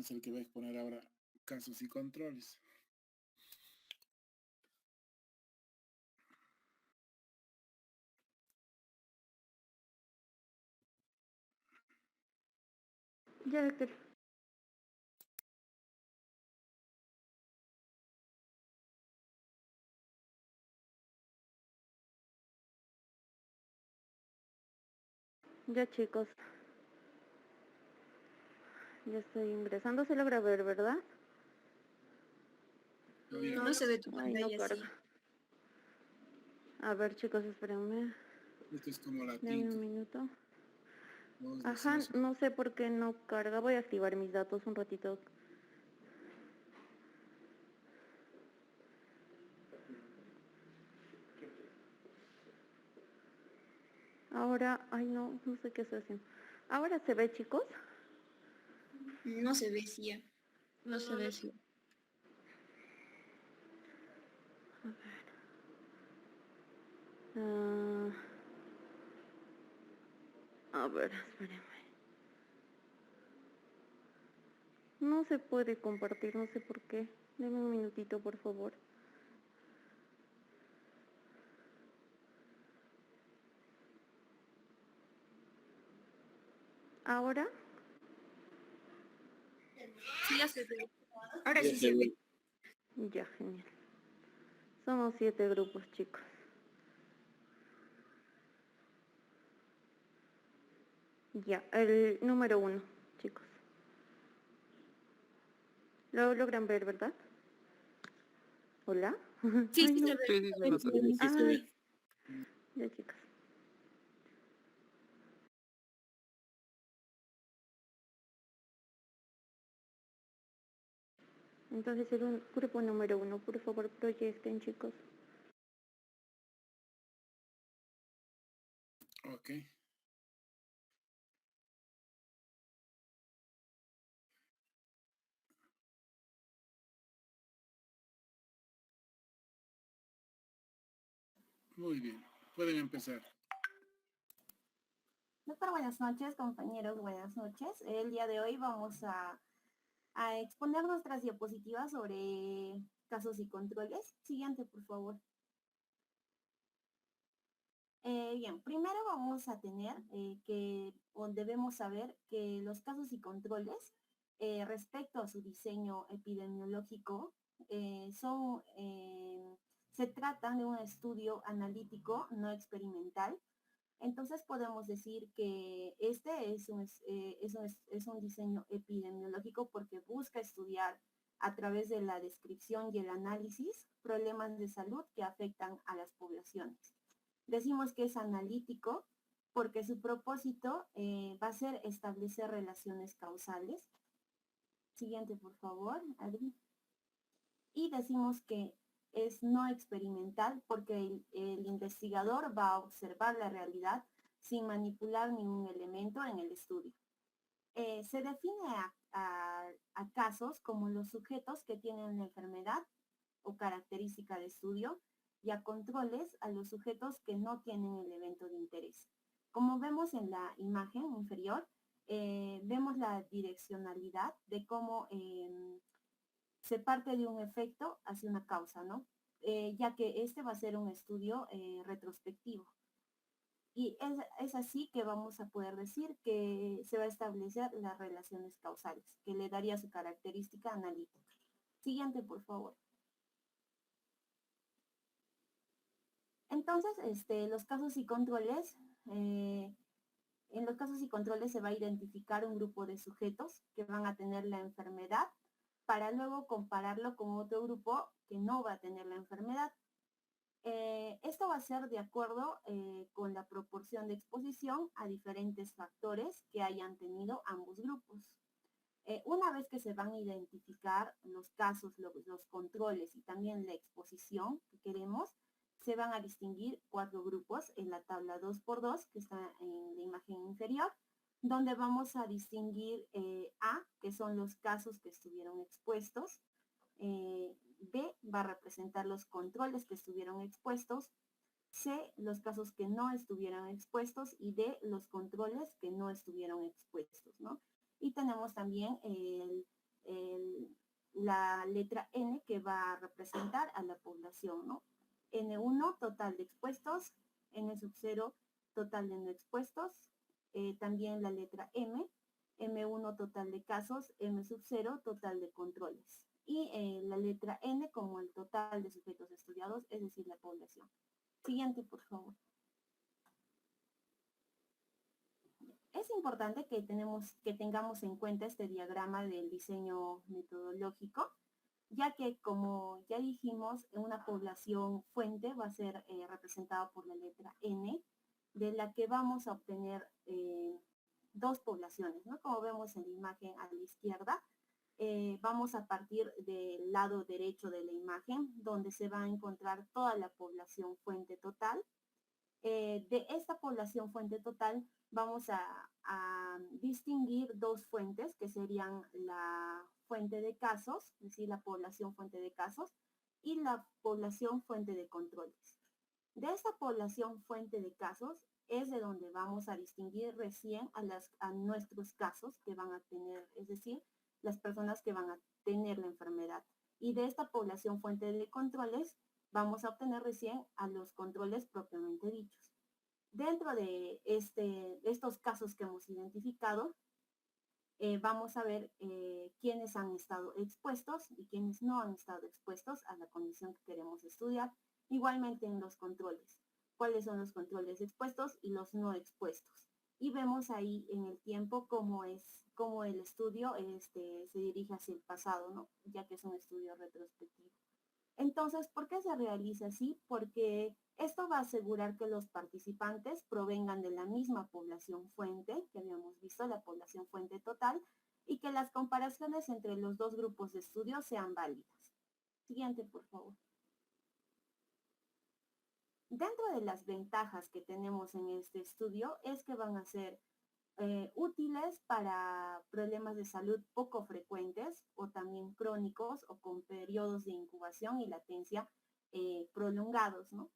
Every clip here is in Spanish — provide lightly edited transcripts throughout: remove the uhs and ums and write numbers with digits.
es el que va a exponer ahora casos y controles. Ya, doctor. Ya, chicos. Ya estoy ingresando. Se logra ver, ¿verdad? No se ve tu pantalla, no carga. sí. A ver, chicos, espérenme. Esto es como la Dame tinta. un minuto. Vos Ajá, decimos, no sé por qué no carga. Voy a activar mis datos un ratito. Ahora, ay no sé qué estoy haciendo. ¿Ahora se ve, chicos? No se ve, sí. Ya. No se ve, sí. A ver, espérenme. No se puede compartir, no sé por qué. Deme un minutito, por favor. ¿Ahora? Sí, ya se ve. Ahora sí se ve. Ya, genial. Somos 7 grupos, chicos. Ya, el número 1, chicos. Lo logran ver, ¿verdad? ¿Hola? Sí, Ay, sí no. se ve. Ay, ya, chicos. Entonces, el grupo número 1, por favor, proyecten, chicos. ok. Muy bien, pueden empezar. Doctor, buenas noches, compañeros, buenas noches. El día de hoy vamos a exponer nuestras diapositivas sobre casos y controles. Siguiente, por favor. Bien, primero vamos a tener o debemos saber que los casos y controles respecto a su diseño epidemiológico se tratan de un estudio analítico no experimental. Entonces podemos decir que este es un diseño epidemiológico porque busca estudiar a través de la descripción y el análisis problemas de salud que afectan a las poblaciones. Decimos que es analítico porque su propósito va a ser establecer relaciones causales. Siguiente, por favor, Adri. Y decimos que es no experimental porque el investigador va a observar la realidad sin manipular ningún elemento en el estudio. Se define a casos como los sujetos que tienen la enfermedad o característica de estudio y a controles a los sujetos que no tienen el evento de interés. Como vemos en la imagen inferior, vemos la direccionalidad de cómo se parte de un efecto hacia una causa, ¿no? Ya que este va a ser un estudio retrospectivo. Y es así que vamos a poder decir que se va a establecer las relaciones causales, que le daría su característica analítica. Siguiente, por favor. Entonces, los casos y controles, en los casos y controles se va a identificar un grupo de sujetos que van a tener la enfermedad para luego compararlo con otro grupo que no va a tener la enfermedad. Esto va a ser de acuerdo con la proporción de exposición a diferentes factores que hayan tenido ambos grupos. Una vez que se van a identificar los casos, los controles y también la exposición que queremos, se van a distinguir 4 grupos en la tabla 2x2 que está en la imagen inferior, donde vamos a distinguir A, que son los casos que estuvieron expuestos, B va a representar los controles que estuvieron expuestos, C, los casos que no estuvieron expuestos y D, los controles que no estuvieron expuestos, ¿no? Y tenemos también la letra N, que va a representar a la población, ¿no? N1, total de expuestos, N sub 0, total de no expuestos, también la letra M, M1, total de casos, M sub 0, total de controles. Y la letra N como el total de sujetos estudiados, es decir, la población. Siguiente, por favor. Es importante que tengamos en cuenta este diagrama del diseño metodológico, ya que, como ya dijimos, una población fuente va a ser representada por la letra N, de la que vamos a obtener dos poblaciones, ¿no? Como vemos en la imagen a la izquierda, vamos a partir del lado derecho de la imagen, donde se va a encontrar toda la población fuente total. De esta población fuente total vamos a distinguir dos fuentes, que serían la fuente de casos, es decir, la población fuente de casos, y la población fuente de controles. De esta población fuente de casos es de donde vamos a distinguir recién a nuestros casos que van a tener, es decir, las personas que van a tener la enfermedad. Y de esta población fuente de controles vamos a obtener recién a los controles propiamente dichos. Dentro de estos casos que hemos identificado, vamos a ver quiénes han estado expuestos y quiénes no han estado expuestos a la condición que queremos estudiar. Igualmente en los controles, cuáles son los controles expuestos y los no expuestos. Y vemos ahí en el tiempo cómo el estudio se dirige hacia el pasado, ¿no? Ya que es un estudio retrospectivo. Entonces, ¿por qué se realiza así? Porque esto va a asegurar que los participantes provengan de la misma población fuente, que habíamos visto, la población fuente total, y que las comparaciones entre los dos grupos de estudio sean válidas. Siguiente, por favor. Dentro de las ventajas que tenemos en este estudio es que van a ser útiles para problemas de salud poco frecuentes o también crónicos o con periodos de incubación y latencia prolongados, ¿no?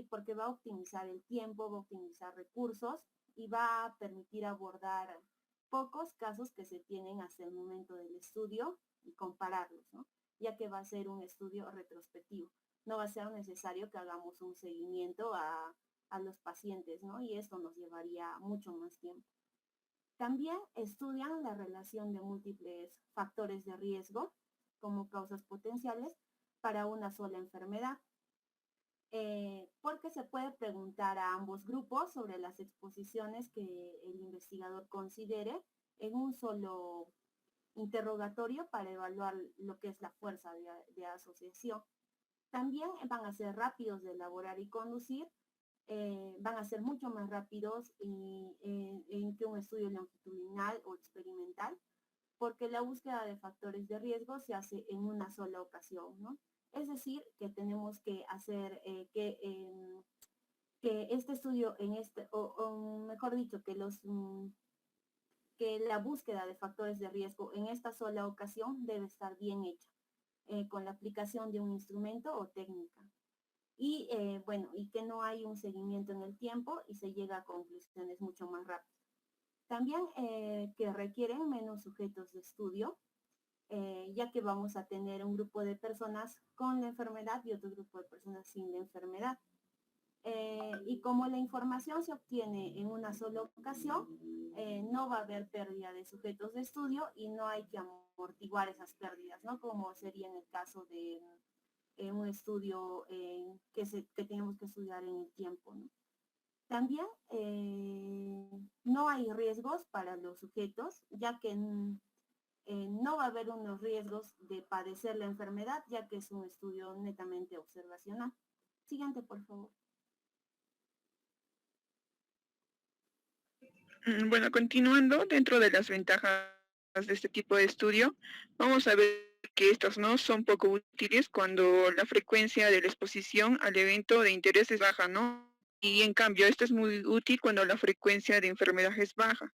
Porque va a optimizar el tiempo, va a optimizar recursos y va a permitir abordar pocos casos que se tienen hasta el momento del estudio y compararlos, ¿no? Ya que va a ser un estudio retrospectivo. No va a ser necesario que hagamos un seguimiento a los pacientes, ¿no? Y esto nos llevaría mucho más tiempo. También estudian la relación de múltiples factores de riesgo como causas potenciales para una sola enfermedad, porque se puede preguntar a ambos grupos sobre las exposiciones que el investigador considere en un solo interrogatorio para evaluar lo que es la fuerza de asociación. También van a ser rápidos de elaborar y conducir, van a ser mucho más rápidos en que un estudio longitudinal o experimental, porque la búsqueda de factores de riesgo se hace en una sola ocasión, ¿no? Es decir, que tenemos que hacer que este estudio, o mejor dicho, que la búsqueda de factores de riesgo en esta sola ocasión debe estar bien hecha, con la aplicación de un instrumento o técnica. Y y que no hay un seguimiento en el tiempo y se llega a conclusiones mucho más rápidas. También que requieren menos sujetos de estudio, ya que vamos a tener un grupo de personas con la enfermedad y otro grupo de personas sin la enfermedad. Y como la información se obtiene en una sola ocasión, no va a haber pérdida de sujetos de estudio y no hay que amortiguar esas pérdidas, ¿no? Como sería en el caso de un estudio que tenemos que estudiar en el tiempo, ¿no? También no hay riesgos para los sujetos, ya que no va a haber unos riesgos de padecer la enfermedad, ya que es un estudio netamente observacional. Siguiente, por favor. Bueno, continuando, dentro de las ventajas de este tipo de estudio, vamos a ver que estas no son poco útiles cuando la frecuencia de la exposición al evento de interés es baja, ¿no? Y en cambio, esto es muy útil cuando la frecuencia de enfermedad es baja.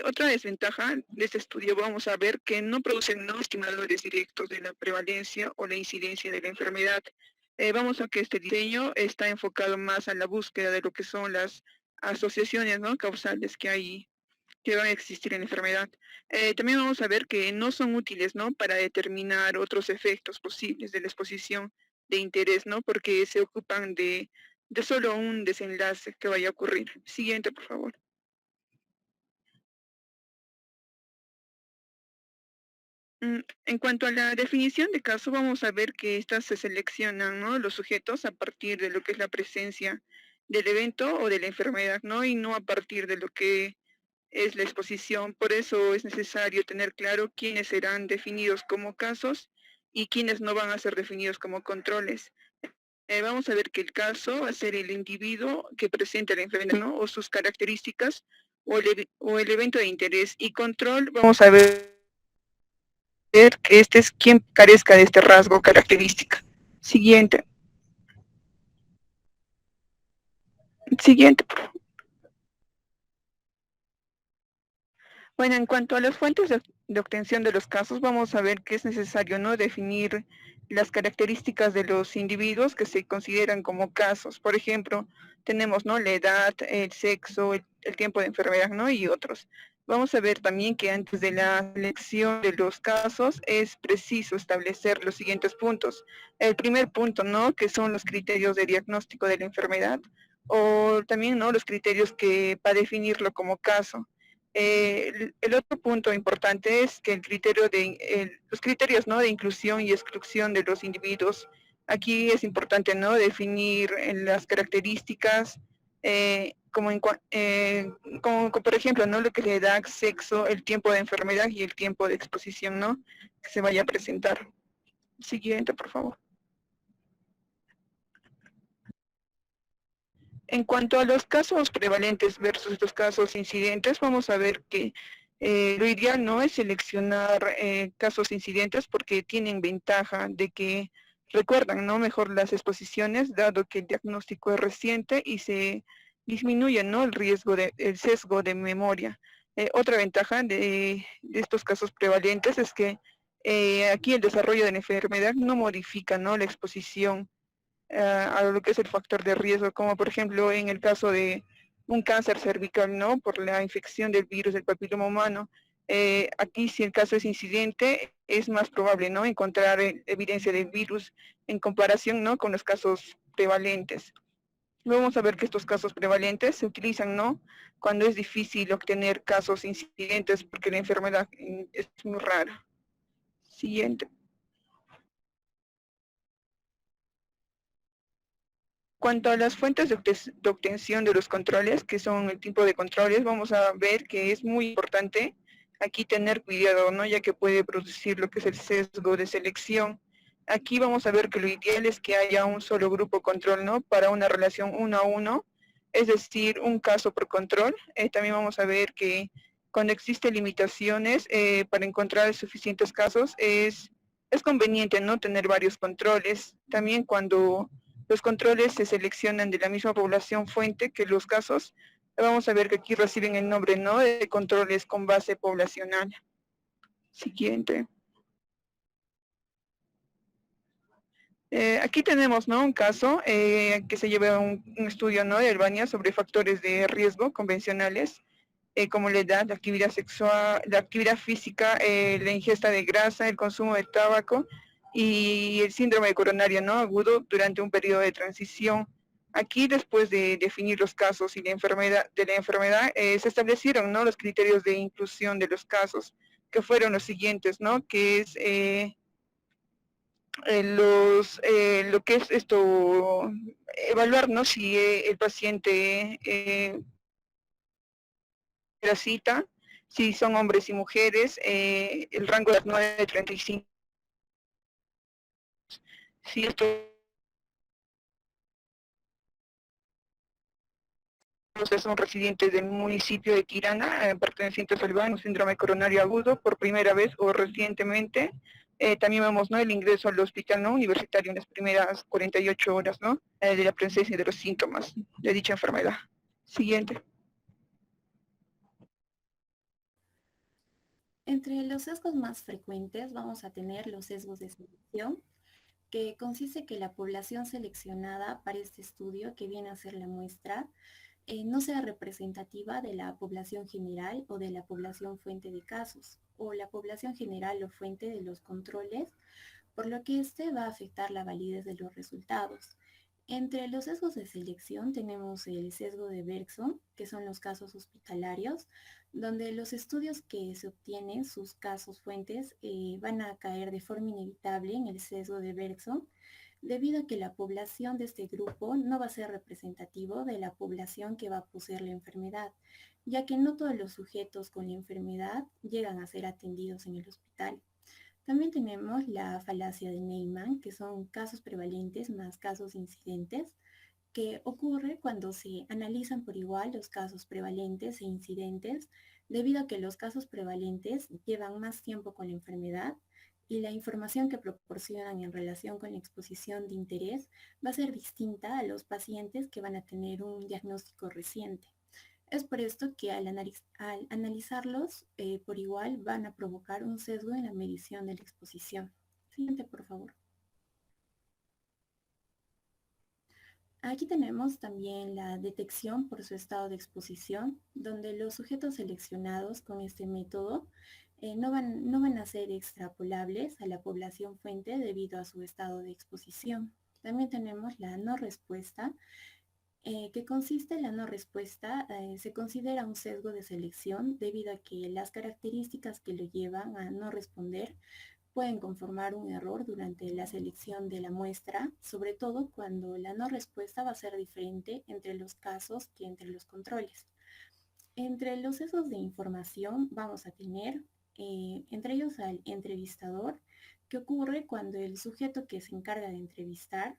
Otra desventaja de este estudio vamos a ver que no producen no estimadores directos de la prevalencia o la incidencia de la enfermedad. Vamos a que este diseño está enfocado más a la búsqueda de lo que son las asociaciones, ¿no?, causales que hay que van a existir en la enfermedad. También vamos a ver que no son útiles, ¿no? Para determinar otros efectos posibles de la exposición de interés, ¿no? Porque se ocupan de solo un desenlace que vaya a ocurrir. Siguiente, por favor. En cuanto a la definición de caso, vamos a ver que estas se seleccionan, ¿no? Los sujetos a partir de lo que es la presencia del evento o de la enfermedad, ¿no? Y no a partir de lo que es la exposición. Por eso es necesario tener claro quiénes serán definidos como casos y quiénes no van a ser definidos como controles. Vamos a ver que el caso va a ser el individuo que presenta la enfermedad, ¿no? O sus características o el evento de interés. Y control, vamos a ver que este es quien carezca de este rasgo característica. Siguiente. Siguiente, por favor. Bueno, en cuanto a las fuentes de obtención de los casos, vamos a ver que es necesario, ¿no? Definir las características de los individuos que se consideran como casos. Por ejemplo, tenemos, ¿no? La edad, el sexo, el tiempo de enfermedad, ¿no? Y otros. Vamos a ver también que antes de la selección de los casos es preciso establecer los siguientes puntos. El primer punto, ¿no? Que son los criterios de diagnóstico de la enfermedad, o también, ¿no? Los criterios que para definirlo como caso. El otro punto importante es que los criterios, ¿no? De inclusión y exclusión de los individuos. Aquí es importante, ¿no? Definir las características, como por ejemplo, ¿no? Lo que le da sexo, el tiempo de enfermedad y el tiempo de exposición, ¿no? Que se vaya a presentar. Siguiente, por favor. En cuanto a los casos prevalentes versus los casos incidentes, vamos a ver que lo ideal no es seleccionar casos incidentes porque tienen ventaja de que recuerdan, ¿no? Mejor las exposiciones, dado que el diagnóstico es reciente y se disminuye, ¿no? El sesgo de memoria. Otra ventaja de estos casos prevalentes es que aquí el desarrollo de la enfermedad no modifica, ¿no? La exposición a lo que es el factor de riesgo, como por ejemplo en el caso de un cáncer cervical, ¿no? Por la infección del virus del papiloma humano. Aquí si el caso es incidente, es más probable, ¿no? Encontrar evidencia del virus en comparación, ¿no? Con los casos prevalentes. Vamos a ver que estos casos prevalentes se utilizan, ¿no? Cuando es difícil obtener casos incidentes porque la enfermedad es muy rara. Siguiente. Cuanto a las fuentes de obtención de los controles, que son el tipo de controles, vamos a ver que es muy importante aquí tener cuidado, ¿no? Ya que puede producir lo que es el sesgo de selección. Aquí vamos a ver que lo ideal es que haya un solo grupo control, ¿no? Para una relación 1-a-1, es decir, un caso por control. También vamos a ver que cuando existen limitaciones para encontrar suficientes casos, es conveniente, ¿no? Tener varios controles. También cuando los controles se seleccionan de la misma población fuente que los casos. Vamos a ver que aquí reciben el nombre, ¿no? De controles con base poblacional. Siguiente. Aquí tenemos, ¿no? Un caso que se lleva un estudio, ¿no? De Albania sobre factores de riesgo convencionales, como la edad, la actividad sexual, la actividad física, la ingesta de grasa, el consumo de tabaco y el síndrome coronario, ¿no? Agudo durante un periodo de transición. Aquí, después de definir los casos y la enfermedad, se establecieron, ¿no? Los criterios de inclusión de los casos, que fueron los siguientes, ¿no? Que es lo que es esto, evaluar, ¿no? Si el paciente la cita, si son hombres y mujeres, el rango de 9 de 35. Si estos son residentes del municipio de Tirana, pertenecientes al Albania, síndrome coronario agudo, por primera vez o recientemente. También vemos, ¿no? El ingreso al hospital, ¿no? Universitario en las primeras 48 horas, ¿no? De la presencia de los síntomas de dicha enfermedad. Siguiente. Entre los sesgos más frecuentes vamos a tener los sesgos de selección, que consiste que la población seleccionada para este estudio, que viene a ser la muestra, no sea representativa de la población general o de la población fuente de casos, o la población general o fuente de los controles, por lo que este va a afectar la validez de los resultados. Entre los sesgos de selección tenemos el sesgo de Bergson, que son los casos hospitalarios, donde los estudios que se obtienen, sus casos fuentes, van a caer de forma inevitable en el sesgo de Bergson, debido a que la población de este grupo no va a ser representativo de la población que va a poseer la enfermedad, ya que no todos los sujetos con la enfermedad llegan a ser atendidos en el hospital. También tenemos la falacia de Neyman, que son casos prevalentes más casos incidentes, que ocurre cuando se analizan por igual los casos prevalentes e incidentes, debido a que los casos prevalentes llevan más tiempo con la enfermedad y la información que proporcionan en relación con la exposición de interés va a ser distinta a los pacientes que van a tener un diagnóstico reciente. Es por esto que al analizarlos por igual van a provocar un sesgo en la medición de la exposición. Siguiente, por favor. Aquí tenemos también la detección por su estado de exposición, donde los sujetos seleccionados con este método no van a ser extrapolables a la población fuente debido a su estado de exposición. También tenemos la no respuesta, que consiste en la no respuesta, se considera un sesgo de selección debido a que las características que lo llevan a no responder pueden conformar un error durante la selección de la muestra, sobre todo cuando la no respuesta va a ser diferente entre los casos que entre los controles. Entre los sesgos de información vamos a tener, entre ellos al entrevistador, que ocurre cuando el sujeto que se encarga de entrevistar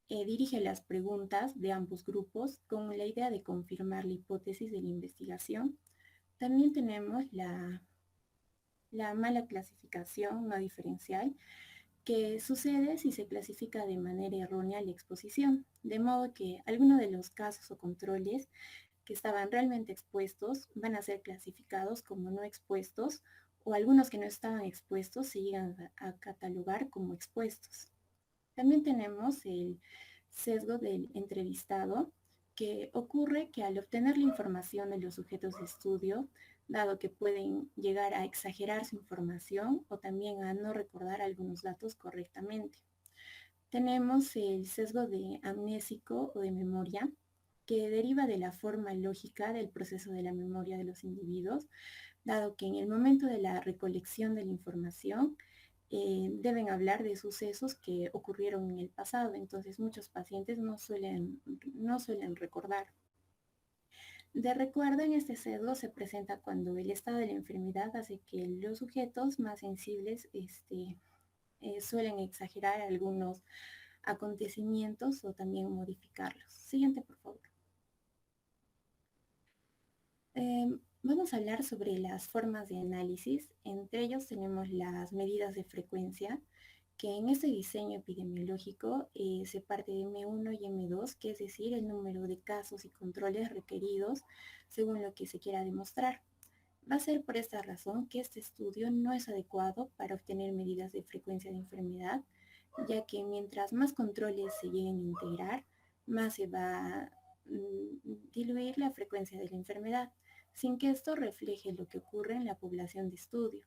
dirige las preguntas de ambos grupos con la idea de confirmar la hipótesis de la investigación. También tenemos la mala clasificación no diferencial, que sucede si se clasifica de manera errónea la exposición, de modo que algunos de los casos o controles que estaban realmente expuestos van a ser clasificados como no expuestos, o algunos que no estaban expuestos se llegan a catalogar como expuestos. También tenemos el sesgo del entrevistado, que ocurre que al obtener la información de los sujetos de estudio, dado que pueden llegar a exagerar su información o también a no recordar algunos datos correctamente. Tenemos el sesgo de amnésico o de memoria, que deriva de la forma lógica del proceso de la memoria de los individuos, dado que en el momento de la recolección de la información deben hablar de sucesos que ocurrieron en el pasado, entonces muchos pacientes no suelen recordar. De recuerdo, en este sesgo se presenta cuando el estado de la enfermedad hace que los sujetos más sensibles suelen exagerar algunos acontecimientos o también modificarlos. Siguiente, por favor. Vamos a hablar sobre las formas de análisis. Entre ellos tenemos las medidas de frecuencia, que en este diseño epidemiológico se parte de M1 y M2, que es decir, el número de casos y controles requeridos según lo que se quiera demostrar. Va a ser por esta razón que este estudio no es adecuado para obtener medidas de frecuencia de enfermedad, ya que mientras más controles se lleguen a integrar, más se va a diluir la frecuencia de la enfermedad, sin que esto refleje lo que ocurre en la población de estudio.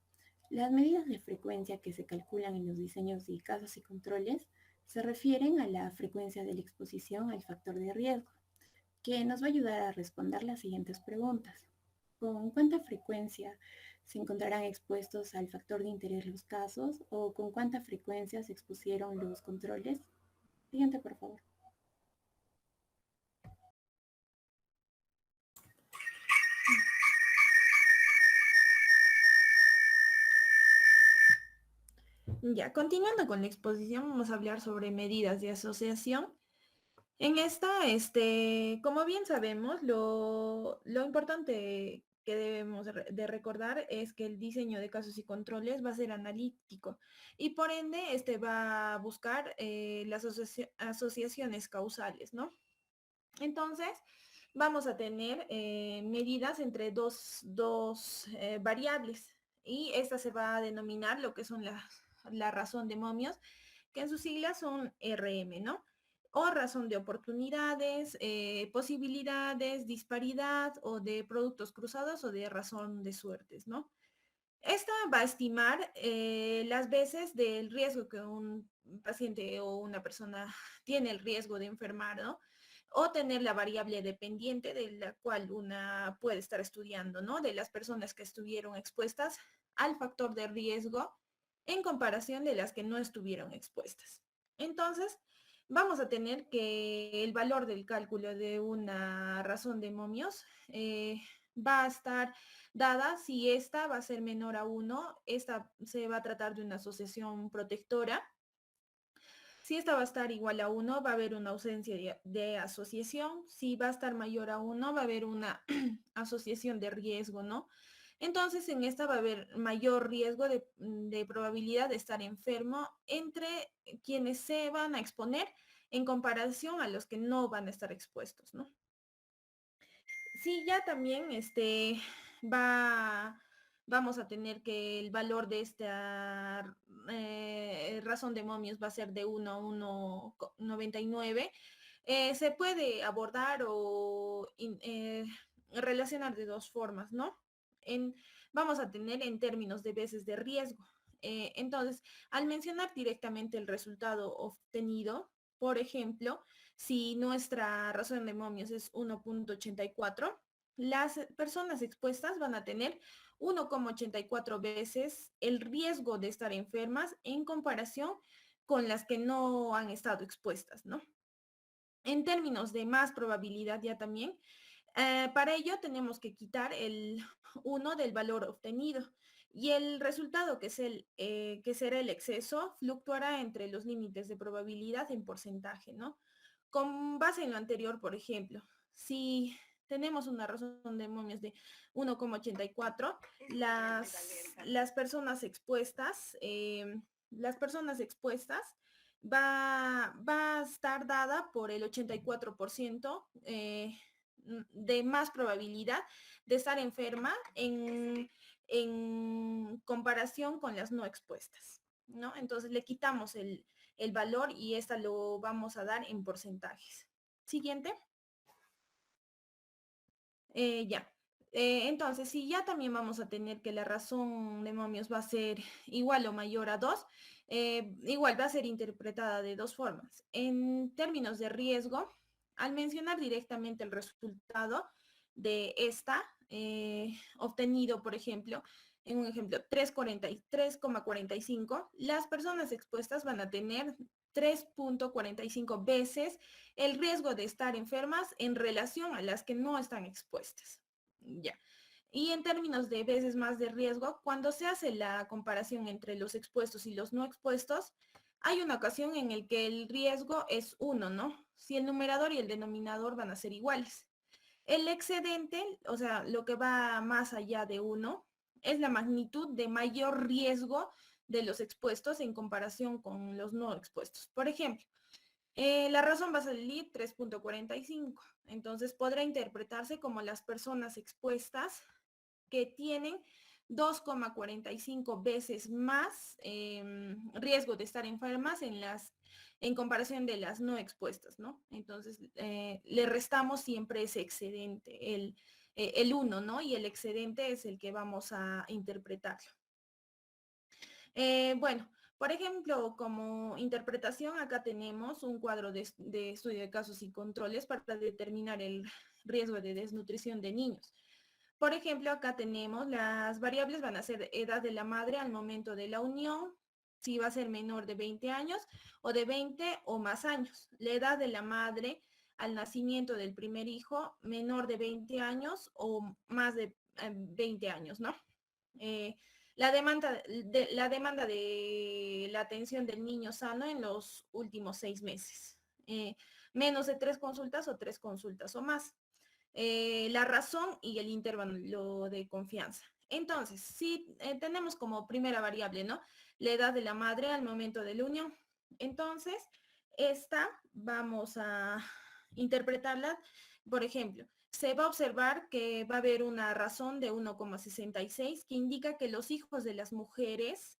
Las medidas de frecuencia que se calculan en los diseños de casos y controles se refieren a la frecuencia de la exposición al factor de riesgo, que nos va a ayudar a responder las siguientes preguntas. ¿Con cuánta frecuencia se encontrarán expuestos al factor de interés los casos o con cuánta frecuencia se expusieron los controles? Siguiente, por favor. Ya, continuando con la exposición, vamos a hablar sobre medidas de asociación. En esta, como bien sabemos, lo importante que debemos de recordar es que el diseño de casos y controles va a ser analítico y por ende va a buscar las asociaciones causales, ¿no? Entonces, vamos a tener medidas entre dos variables y esta se va a denominar lo que son la razón de momios, que en sus siglas son RM, ¿no? o razón de oportunidades, posibilidades, disparidad o de productos cruzados o de razón de suertes, ¿no? Esta va a estimar las veces del riesgo que un paciente o una persona tiene el riesgo de enfermar, ¿no? O tener la variable dependiente de la cual una puede estar estudiando, ¿no? De las personas que estuvieron expuestas al factor de riesgo en comparación de las que no estuvieron expuestas. Entonces, vamos a tener que el valor del cálculo de una razón de momios va a estar dada si esta va a ser menor a 1, esta se va a tratar de una asociación protectora. Si esta va a estar igual a 1, va a haber una ausencia de asociación. Si va a estar mayor a 1, va a haber una asociación de riesgo, ¿no? Entonces, en esta va a haber mayor riesgo de probabilidad de estar enfermo entre quienes se van a exponer en comparación a los que no van a estar expuestos, ¿no? Sí, ya también vamos a tener que el valor de esta razón de momios va a ser de 1 a 1,99. Se puede abordar o relacionar de dos formas, ¿no? Vamos a tener en términos de veces de riesgo. Entonces, al mencionar directamente el resultado obtenido, por ejemplo, si nuestra razón de momios es 1,84, las personas expuestas van a tener 1,84 veces el riesgo de estar enfermas en comparación con las que no han estado expuestas, ¿no? En términos de más probabilidad ya también, para ello tenemos que quitar el 1 del valor obtenido y el resultado que será el exceso fluctuará entre los límites de probabilidad en porcentaje, ¿no? Con base en lo anterior, por ejemplo, si tenemos una razón de momios de 1,84, las personas expuestas, va a estar dada por el 84% de más probabilidad de estar enferma en comparación con las no expuestas, ¿no? Entonces le quitamos el valor y esta lo vamos a dar en porcentajes. Siguiente. Ya. Entonces, si ya también vamos a tener que la razón de momios va a ser igual o mayor a 2, igual va a ser interpretada de dos formas. En términos de riesgo, al mencionar directamente el resultado de esta, obtenido, por ejemplo, en un ejemplo, 3,45, las personas expuestas van a tener 3,45 veces el riesgo de estar enfermas en relación a las que no están expuestas. Ya. Y en términos de veces más de riesgo, cuando se hace la comparación entre los expuestos y los no expuestos, hay una ocasión en la que el riesgo es 1, ¿no? Si el numerador y el denominador van a ser iguales. El excedente, o sea, lo que va más allá de 1, es la magnitud de mayor riesgo de los expuestos en comparación con los no expuestos. Por ejemplo, la razón va a salir 3,45. Entonces podrá interpretarse como las personas expuestas que tienen 2,45 veces más riesgo de estar enfermas en comparación de las no expuestas, ¿no? Entonces le restamos siempre ese excedente, el 1, ¿no? Y el excedente es el que vamos a interpretarlo. Bueno, por ejemplo, como interpretación, acá tenemos un cuadro de estudio de casos y controles para determinar el riesgo de desnutrición de niños. Por ejemplo, acá tenemos las variables van a ser edad de la madre al momento de la unión, si va a ser menor de 20 años o de 20 o más años. La edad de la madre al nacimiento del primer hijo, menor de 20 años o más de 20 años, ¿no? La demanda de la atención del niño sano en los últimos 6 meses. Menos de 3 consultas o 3 consultas o más. La razón y el intervalo de confianza. Entonces, si tenemos como primera variable, ¿no? La edad de la madre al momento de la unión. Entonces, esta vamos a interpretarla, por ejemplo, se va a observar que va a haber una razón de 1,66 que indica que los hijos de las mujeres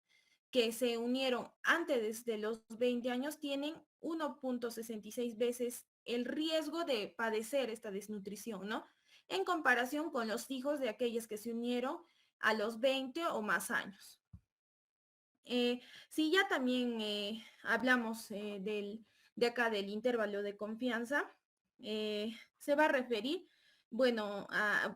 que se unieron antes de los 20 años tienen 1.66 veces el riesgo de padecer esta desnutrición, ¿no? En comparación con los hijos de aquellas que se unieron a los 20 o más años. Si ya también hablamos de acá del intervalo de confianza, se va a referir, bueno,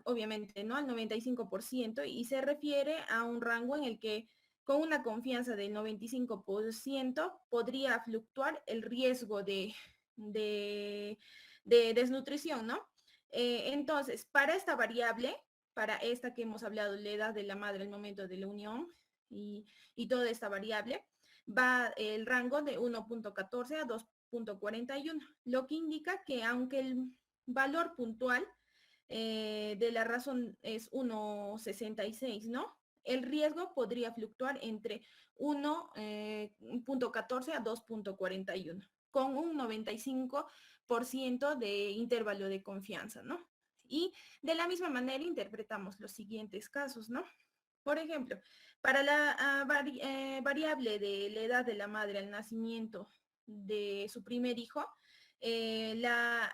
obviamente, ¿no? Al 95% y se refiere a un rango en el que con una confianza del 95% podría fluctuar el riesgo de desnutrición, ¿no? Entonces, para esta variable, para esta que hemos hablado, la edad de la madre al momento de la unión y toda esta variable, va el rango de 1.14 a 2.41, lo que indica que aunque el valor puntual de la razón es 1.66, ¿no? El riesgo podría fluctuar entre 1.14 a 2.41, con un 95% de intervalo de confianza, ¿no? Y de la misma manera interpretamos los siguientes casos, ¿no? Por ejemplo, para la variable de la edad de la madre al nacimiento de su primer hijo, la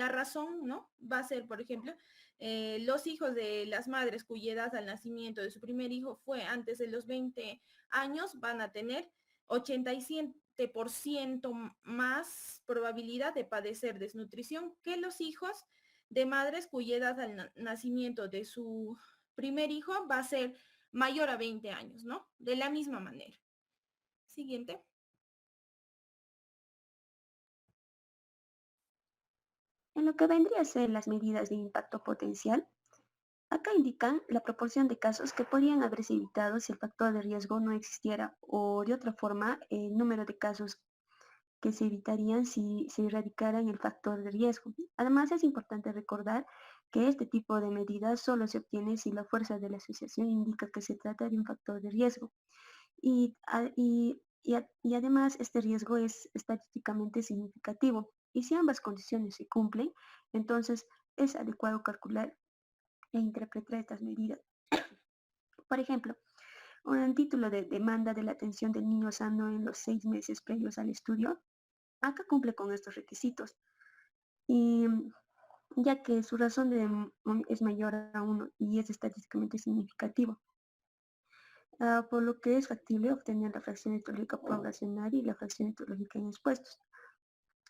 razón, ¿no? Va a ser, por ejemplo, los hijos de las madres cuya edad al nacimiento de su primer hijo fue antes de los 20 años van a tener 87% más probabilidad de padecer desnutrición que los hijos de madres cuya edad al nacimiento de su primer hijo va a ser mayor a 20 años, ¿no? De la misma manera. Siguiente. En lo que vendría a ser las medidas de impacto potencial, acá indican la proporción de casos que podrían haberse evitado si el factor de riesgo no existiera o de otra forma el número de casos que se evitarían si se erradicaran el factor de riesgo. Además, es importante recordar que este tipo de medidas solo se obtiene si la fuerza de la asociación indica que se trata de un factor de riesgo. Y además, este riesgo es estadísticamente significativo. Y si ambas condiciones se cumplen, entonces es adecuado calcular e interpretar estas medidas. Por ejemplo, un título de demanda de la atención del niño sano en los 6 meses previos al estudio, acá cumple con estos requisitos. Y ya que su razón es mayor a 1 y es estadísticamente significativo. Por lo que es factible obtener la fracción etiológica poblacional y la fracción etiológica en expuestos.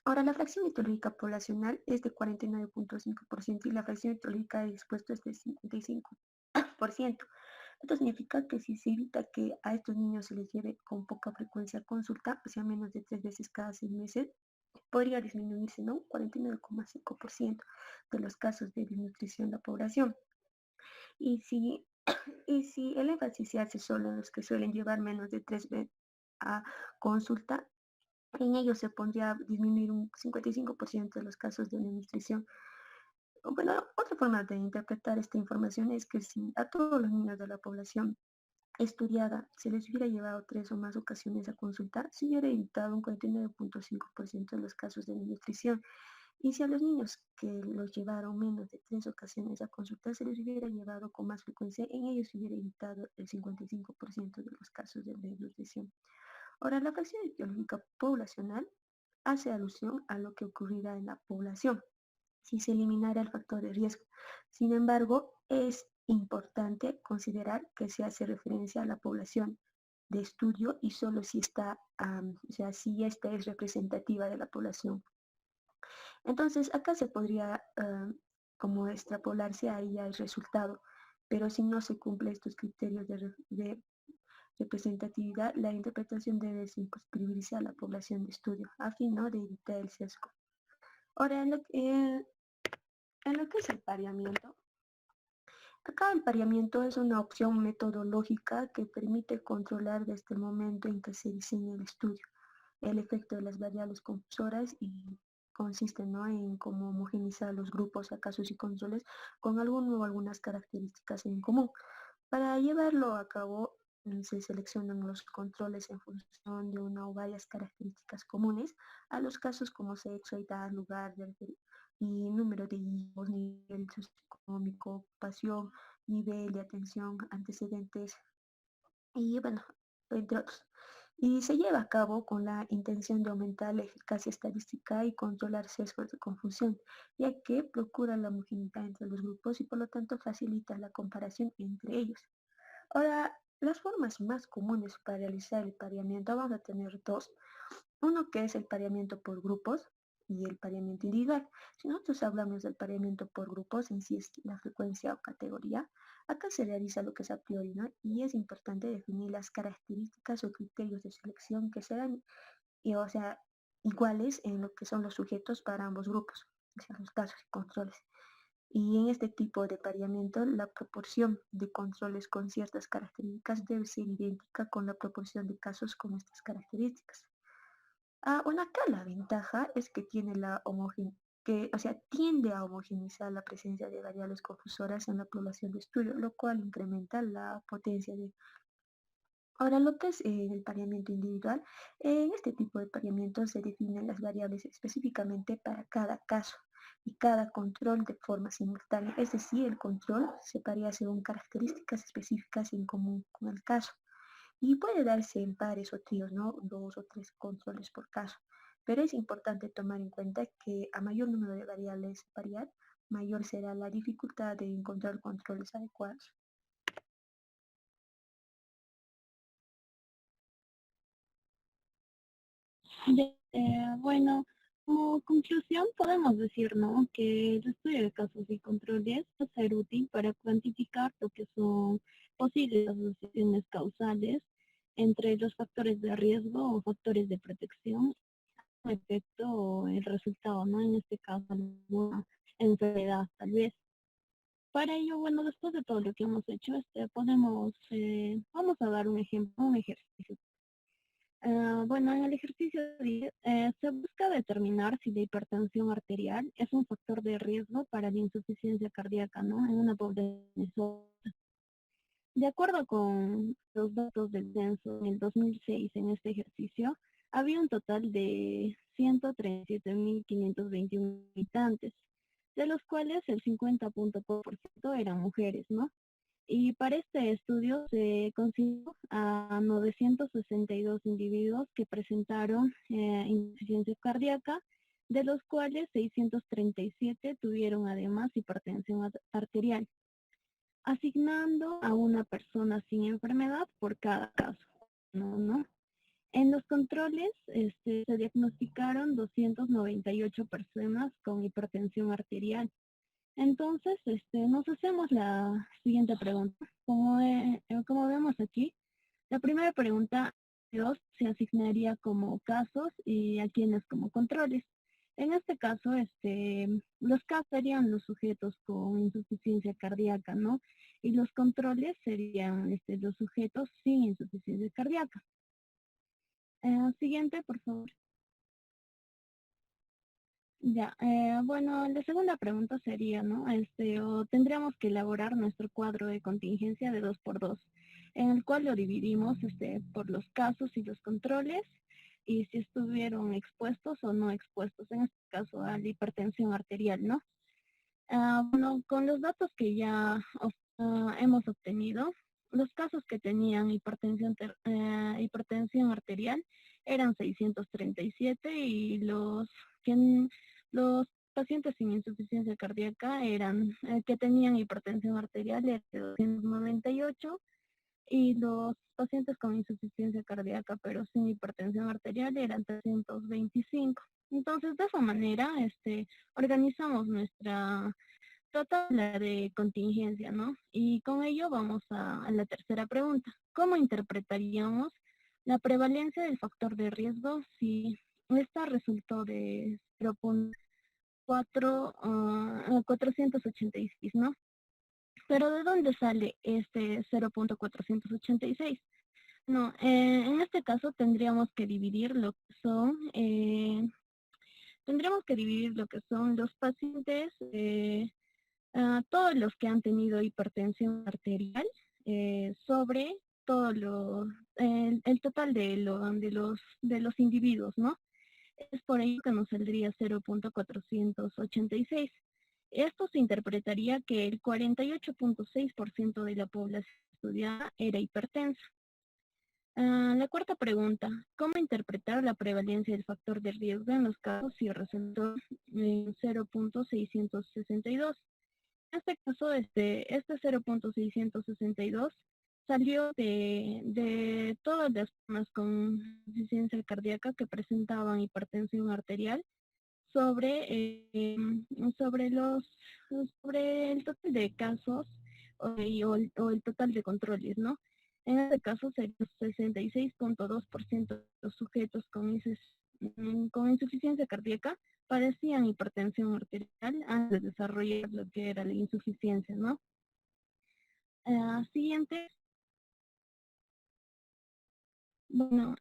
Ahora, la fracción etiológica poblacional es de 49.5% y la fracción etiológica de expuesto es de 55%. Esto significa que si se evita que a estos niños se les lleve con poca frecuencia a consulta, o sea, menos de 3 veces cada 6 meses, podría disminuirse, ¿no? 49.5% de los casos de desnutrición en la población. Y si el énfasis se hace solo en los que suelen llevar menos de 3 veces a consulta, en ellos se pondría a disminuir un 55% de los casos de desnutrición. Bueno, otra forma de interpretar esta información es que si a todos los niños de la población estudiada se les hubiera llevado 3 o más ocasiones a consultar, se hubiera evitado un 49.5% de los casos de desnutrición. Y si a los niños que los llevaron menos de 3 ocasiones a consultar se les hubiera llevado con más frecuencia, en ellos se hubiera evitado el 55% de los casos de desnutrición. Ahora, la fracción etiológica poblacional hace alusión a lo que ocurrirá en la población si se eliminara el factor de riesgo. Sin embargo, es importante considerar que se hace referencia a la población de estudio y solo si está, o sea, si esta es representativa de la población. Entonces, acá se podría como extrapolarse a ella el resultado, pero si no se cumplen estos criterios de representatividad, la interpretación debe circunscribirse a la población de estudio, a fin, ¿no?, de evitar el sesgo. Ahora, en lo que es el pareamiento, acá el pareamiento es una opción metodológica que permite controlar desde el momento en que se diseña el estudio el efecto de las variables confusoras y consiste, ¿no?, en cómo homogenizar los grupos a casos y controles con alguno o algunas características en común. Para llevarlo a cabo se seleccionan los controles en función de una o varias características comunes a los casos como sexo, edad, lugar y número de hijos, nivel socioeconómico, ocupación, nivel de atención, antecedentes y bueno, entre otros. Y se lleva a cabo con la intención de aumentar la eficacia estadística y controlar sesgos de confusión, ya que procura la homogeneidad entre los grupos y por lo tanto facilita la comparación entre ellos. Ahora, las formas más comunes para realizar el pareamiento vamos a tener dos. Uno que es el pareamiento por grupos y el pareamiento individual. Si nosotros hablamos del pareamiento por grupos, en sí es la frecuencia o categoría, acá se realiza lo que es a priori, ¿no? Y es importante definir las características o criterios de selección que serán, o sea, iguales en lo que son los sujetos para ambos grupos, o sea, los casos y controles. Y en este tipo de pareamiento, la proporción de controles con ciertas características debe ser idéntica con la proporción de casos con estas características. Bueno, acá la ventaja es que tiene o sea, tiende a homogeneizar la presencia de variables confusoras en la población de estudio, lo cual incrementa la potencia de... Ahora, lo que es el pareamiento individual, en este tipo de pareamiento se definen las variables específicamente para cada caso y cada control de forma simultánea, es decir, el control se parea según características específicas en común con el caso. Y puede darse en pares o tríos, ¿no? 2 o 3 controles por caso. Pero es importante tomar en cuenta que a mayor número de variables variar, mayor será la dificultad de encontrar controles adecuados. Bueno, como conclusión podemos decir, ¿no?, que el estudio de casos y controles puede ser útil para cuantificar lo que son posibles asociaciones causales entre los factores de riesgo o factores de protección, el efecto o el resultado, ¿no? En este caso, alguna enfermedad, tal vez. Para ello, bueno, después de todo lo que hemos hecho, vamos a dar un ejemplo, un ejercicio. Bueno, en el ejercicio 10 se busca determinar si la hipertensión arterial es un factor de riesgo para la insuficiencia cardíaca, ¿no?, en una población. De acuerdo con los datos del censo en el 2006, en este ejercicio, había un total de 137.521 habitantes, de los cuales el 50.4% eran mujeres, ¿no? Y para este estudio se consideró a 962 individuos que presentaron insuficiencia cardíaca, de los cuales 637 tuvieron además hipertensión arterial, asignando a una persona sin enfermedad por cada caso, ¿no? En los controles se diagnosticaron 298 personas con hipertensión arterial. Entonces, nos hacemos la siguiente pregunta. Como vemos aquí, la primera pregunta se asignaría como casos y a quienes como controles. En este caso, los casos serían los sujetos con insuficiencia cardíaca, ¿no? Y los controles serían los sujetos sin insuficiencia cardíaca. Siguiente, por favor. Ya, bueno, la segunda pregunta sería, ¿no? O tendríamos que elaborar nuestro cuadro de contingencia de 2x2, en el cual lo dividimos por los casos y los controles, y si estuvieron expuestos o no expuestos, en este caso a la hipertensión arterial, ¿no? Bueno, con los datos que ya hemos obtenido, los casos que tenían hipertensión arterial eran 637 y los pacientes sin insuficiencia cardíaca que tenían hipertensión arterial eran de 298 y los pacientes con insuficiencia cardíaca pero sin hipertensión arterial eran 325. Entonces, de esa manera, organizamos nuestra tabla de contingencia, ¿no? Y con ello vamos a la tercera pregunta. ¿Cómo interpretaríamos la prevalencia del factor de riesgo si esta resultó de 0.486, ¿no? Pero ¿de dónde sale este 0.486? No, en este caso tendríamos que dividir lo que son los pacientes, todos los que han tenido hipertensión arterial, sobre el total de los individuos, ¿no? Es por ello que nos saldría 0.486. Esto se interpretaría que el 48.6% de la población estudiada era hipertensa. La cuarta pregunta, ¿cómo interpretar la prevalencia del factor de riesgo en los casos si resultó en 0.662? En este caso, este 0.662 salió de todas las personas con insuficiencia cardíaca que presentaban hipertensión arterial sobre, sobre el total de casos o el total de controles, ¿no? En este caso sería 66.2% de los sujetos con insuficiencia cardíaca padecían hipertensión arterial antes de desarrollar lo que era la insuficiencia, ¿no? Siguiente. Bueno,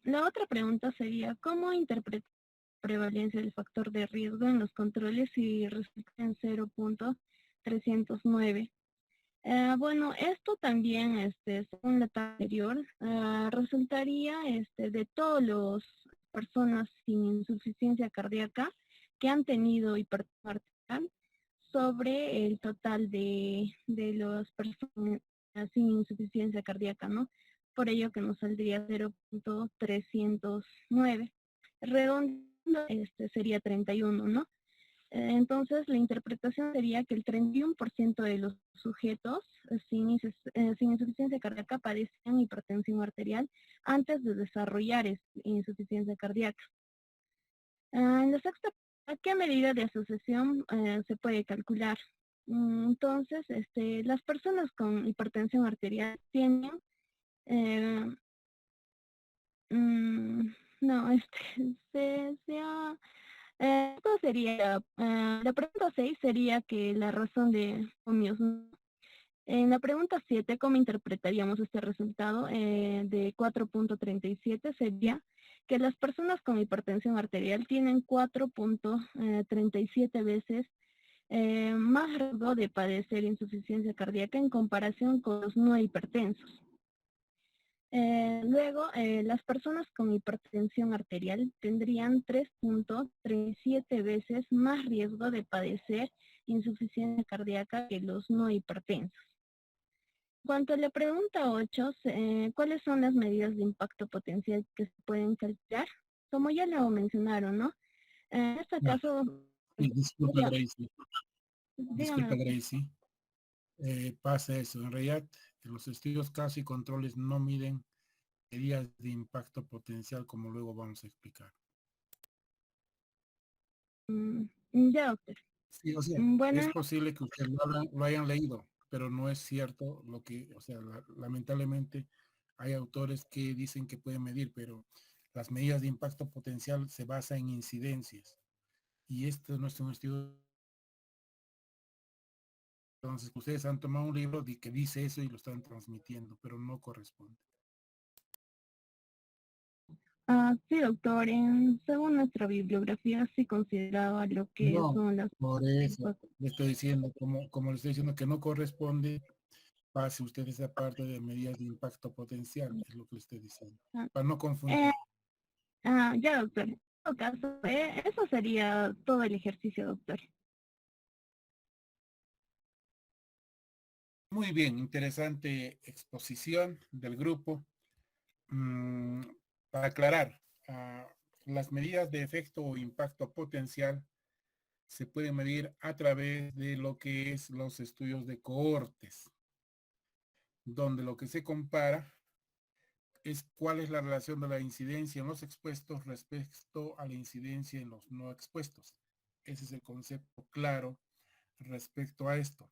la otra pregunta sería, ¿cómo interpretar la prevalencia del factor de riesgo en los controles si resulta en 0.309? Bueno, esto también, según la tabla anterior, resultaría de todas las personas sin insuficiencia cardíaca que han tenido hipertensión arterial sobre el total de las personas sin insuficiencia cardíaca, ¿no? Por ello que nos saldría 0.309. Redondeando, sería 31, ¿no? Entonces, la interpretación sería que el 31% de los sujetos sin insuficiencia cardíaca padecían hipertensión arterial antes de desarrollar insuficiencia cardíaca. En la sexta, ¿a qué medida de asociación se puede calcular? Entonces, las personas con hipertensión arterial tienen, no, esto sería, la pregunta 6 sería que la razón de homios. En la pregunta 7, ¿cómo interpretaríamos este resultado de 4.37? Sería que las personas con hipertensión arterial tienen 4.37 veces más riesgo de padecer insuficiencia cardíaca en comparación con los no hipertensos. Luego, las personas con hipertensión arterial tendrían 3.37 veces más riesgo de padecer insuficiencia cardíaca que los no hipertensos. En cuanto a la pregunta 8, ¿cuáles son las medidas de impacto potencial que se pueden calcular? Como ya lo mencionaron, ¿no? En este caso... Disculpa, Gracie. Disculpa, Dígame. Gracie. Pasa eso. En realidad, los estudios caso y controles no miden medidas de impacto potencial, como luego vamos a explicar. Ya, doctor. Sí, o sea, Bueno, es posible que ustedes lo hayan leído, pero no es cierto lo que, o sea, lamentablemente hay autores que dicen que pueden medir, pero las medidas de impacto potencial se basan en incidencias. Y este no es un estudio. Entonces, ustedes han tomado un libro que dice eso y lo están transmitiendo, pero no corresponde. Sí, doctor, según nuestra bibliografía sí consideraba lo que No, son las... por eso le estoy diciendo, como le estoy diciendo que no corresponde, pase usted esa parte de medidas de impacto potencial, es lo que le estoy diciendo, para no confundir. Ya, doctor. En todo caso, eso sería todo el ejercicio, doctor. Muy bien, interesante exposición del grupo. Para aclarar, las medidas de efecto o impacto potencial se pueden medir a través de lo que es los estudios de cohortes, donde lo que se compara es cuál es la relación de la incidencia en los expuestos respecto a la incidencia en los no expuestos. Ese es el concepto claro respecto a esto.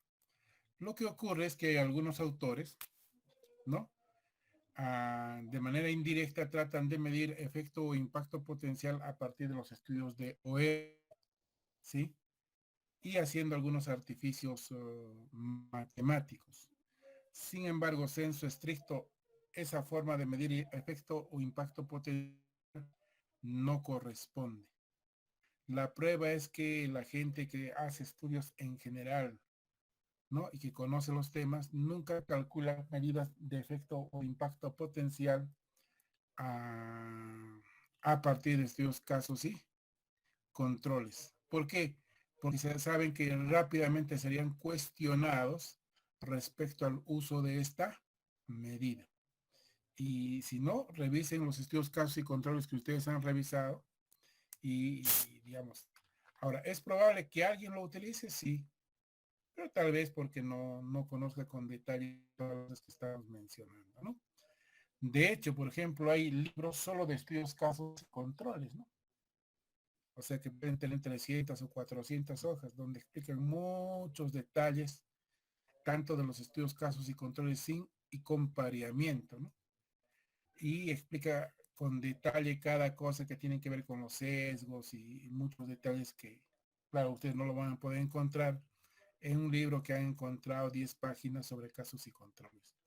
Lo que ocurre es que hay algunos autores, ¿no? De manera indirecta tratan de medir efecto o impacto potencial a partir de los estudios de OE, ¿sí? Y haciendo algunos artificios matemáticos. Sin embargo, sensu estricto, esa forma de medir efecto o impacto potencial no corresponde. La prueba es que la gente que hace estudios en general, ¿no? Y que conoce los temas, nunca calcula medidas de efecto o impacto potencial a partir de estudios casos y controles. ¿Por qué? Porque se saben que rápidamente serían cuestionados respecto al uso de esta medida. Y si no, revisen los estudios casos y controles que ustedes han revisado y digamos, ahora, ¿es probable que alguien lo utilice? Sí, pero tal vez porque no conozca con detalle todas las que estamos mencionando, ¿no? De hecho, por ejemplo, hay libros solo de estudios casos y controles, ¿no? O sea que pueden tener 300 o 400 hojas donde explican muchos detalles, tanto de los estudios casos y controles sin y con pareamiento, ¿no? Y explica con detalle cada cosa que tiene que ver con los sesgos y muchos detalles que, claro, ustedes no lo van a poder encontrar en un libro que han encontrado 10 páginas sobre casos y controles.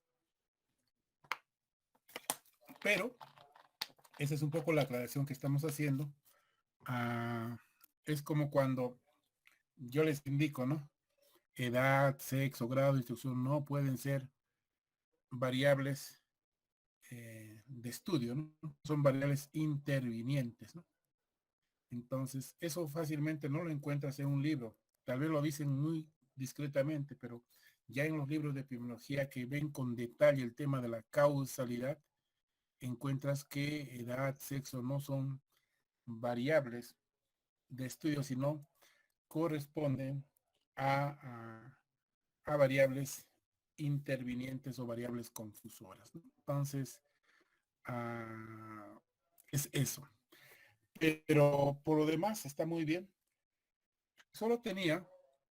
Pero esa es un poco la aclaración que estamos haciendo. Es como cuando yo les indico, ¿no? Edad, sexo, grado de instrucción no pueden ser variables de estudio, ¿no? Son variables intervinientes, ¿no? Entonces, eso fácilmente no lo encuentras en un libro. Tal vez lo dicen muy discretamente, pero ya en los libros de epidemiología que ven con detalle el tema de la causalidad, encuentras que edad, sexo no son variables de estudio, sino corresponden a variables intervinientes o variables confusoras, ¿no? Entonces, es eso. Pero por lo demás está muy bien. Solo tenía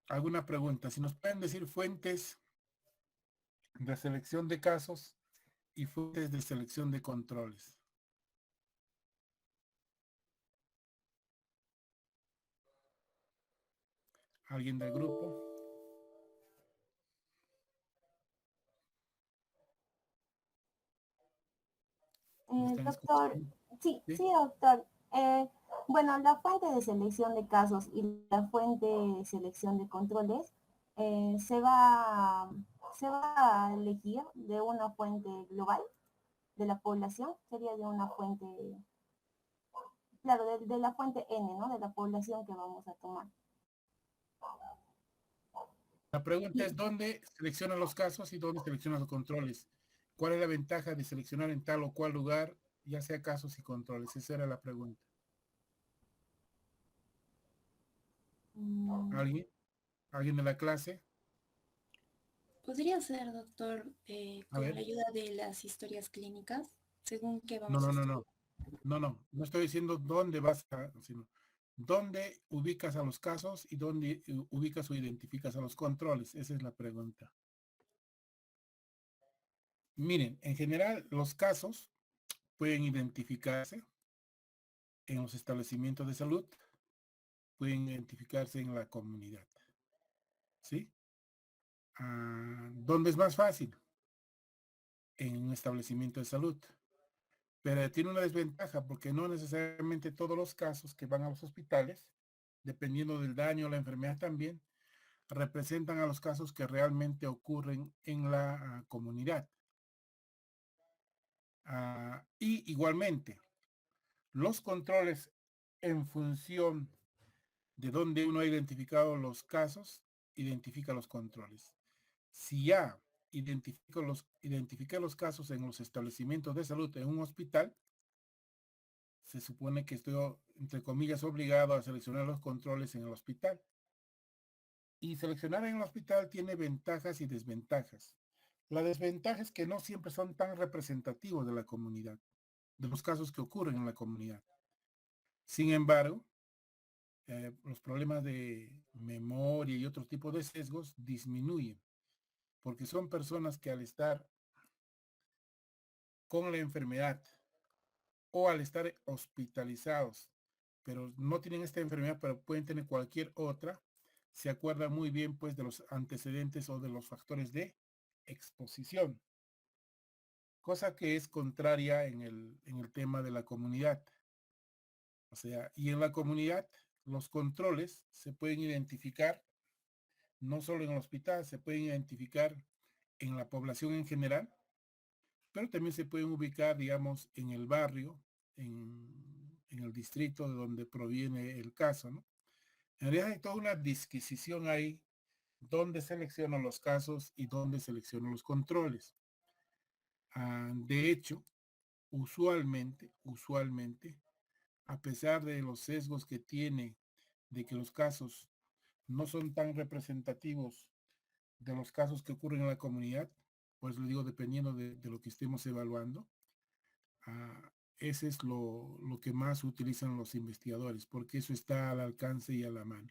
alguna pregunta. Si nos pueden decir fuentes de selección de casos y fuentes de selección de controles. ¿Alguien del grupo? ¿Me están Doctor, escuchando? sí, ¿Sí? sí, doctor. Bueno, la fuente de selección de casos y la fuente de selección de controles se va a elegir de una fuente global de la población, sería de una fuente, claro, de la fuente N, ¿no? De la población que vamos a tomar. La pregunta es dónde seleccionan los casos y dónde seleccionan los controles. ¿Cuál es la ventaja de seleccionar en tal o cual lugar, ya sea casos y controles? Esa era la pregunta. ¿Alguien? ¿Alguien de la clase? Podría ser, doctor, A con la ver. ayuda de las historias clínicas, según que No, vamos a no, no, estudiar. no. No estoy diciendo dónde vas a, sino dónde ubicas a los casos y dónde ubicas o identificas a los controles. Esa es la pregunta. Miren, en general los casos pueden identificarse en los establecimientos de salud, pueden identificarse en la comunidad. ¿Sí? ¿Dónde es más fácil? En un establecimiento de salud. Pero tiene una desventaja porque no necesariamente todos los casos que van a los hospitales, dependiendo del daño o la enfermedad también, representan a los casos que realmente ocurren en la comunidad. Y igualmente, los controles en función de donde uno ha identificado los casos, identifica los controles. Si ya identifica los casos en los establecimientos de salud en un hospital, se supone que estoy, entre comillas, obligado a seleccionar los controles en el hospital. Y seleccionar en el hospital tiene ventajas y desventajas. La desventaja es que no siempre son tan representativos de la comunidad, de los casos que ocurren en la comunidad. Sin embargo, los problemas de memoria y otros tipos de sesgos disminuyen, porque son personas que al estar con la enfermedad o al estar hospitalizados, pero no tienen esta enfermedad, pero pueden tener cualquier otra, se acuerdan muy bien pues de los antecedentes o de los factores de exposición, cosa que es contraria en el tema de la comunidad. O sea, y en la comunidad los controles se pueden identificar no solo en el hospital, se pueden identificar en la población en general, pero también se pueden ubicar, digamos, en el barrio, en el distrito de donde proviene el caso, ¿no? En realidad hay toda una disquisición ahí, donde selecciono los casos y donde selecciono los controles. De hecho, usualmente, a pesar de los sesgos que tiene, de que los casos no son tan representativos de los casos que ocurren en la comunidad, pues lo digo dependiendo de lo que estemos evaluando, ese es lo que más utilizan los investigadores, porque eso está al alcance y a la mano.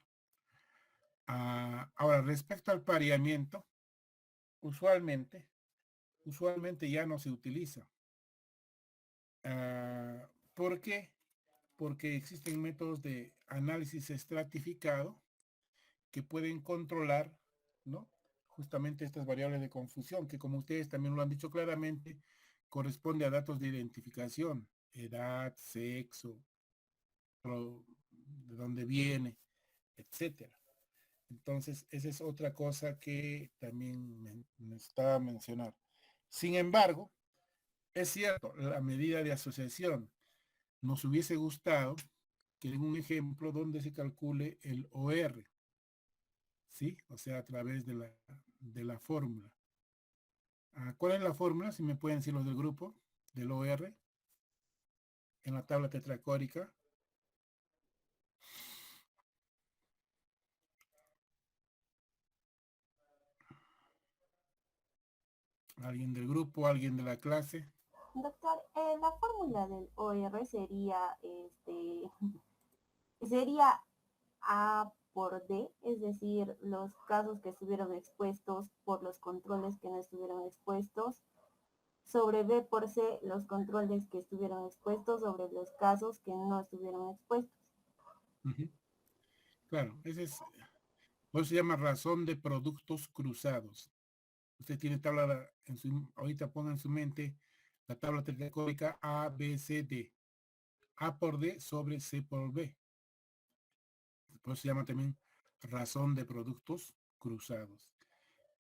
Ahora, respecto al pareamiento, usualmente ya no se utiliza. ¿Por qué? Porque existen métodos de análisis estratificado que pueden controlar, ¿no?, justamente estas variables de confusión, que como ustedes también lo han dicho claramente, corresponde a datos de identificación, edad, sexo, de dónde viene, etcétera. Entonces, esa es otra cosa que también me estaba a mencionar. Sin embargo, es cierto, la medida de asociación nos hubiese gustado que en un ejemplo donde se calcule el OR, ¿sí? O sea, a través de la fórmula. ¿Cuál es la fórmula? Si me pueden decir los del grupo, del OR, en la tabla tetracórica. ¿Alguien del grupo? ¿Alguien de la clase? Doctor, la fórmula del OR sería, sería A por D, es decir, los casos que estuvieron expuestos por los controles que no estuvieron expuestos, sobre B por C, los controles que estuvieron expuestos sobre los casos que no estuvieron expuestos. Claro, ese es, por eso se llama razón de productos cruzados. Usted tiene tabla, ahorita ponga en su mente la tabla tetracórica A, B, C, D. A por D sobre C por B. Por eso se llama también razón de productos cruzados.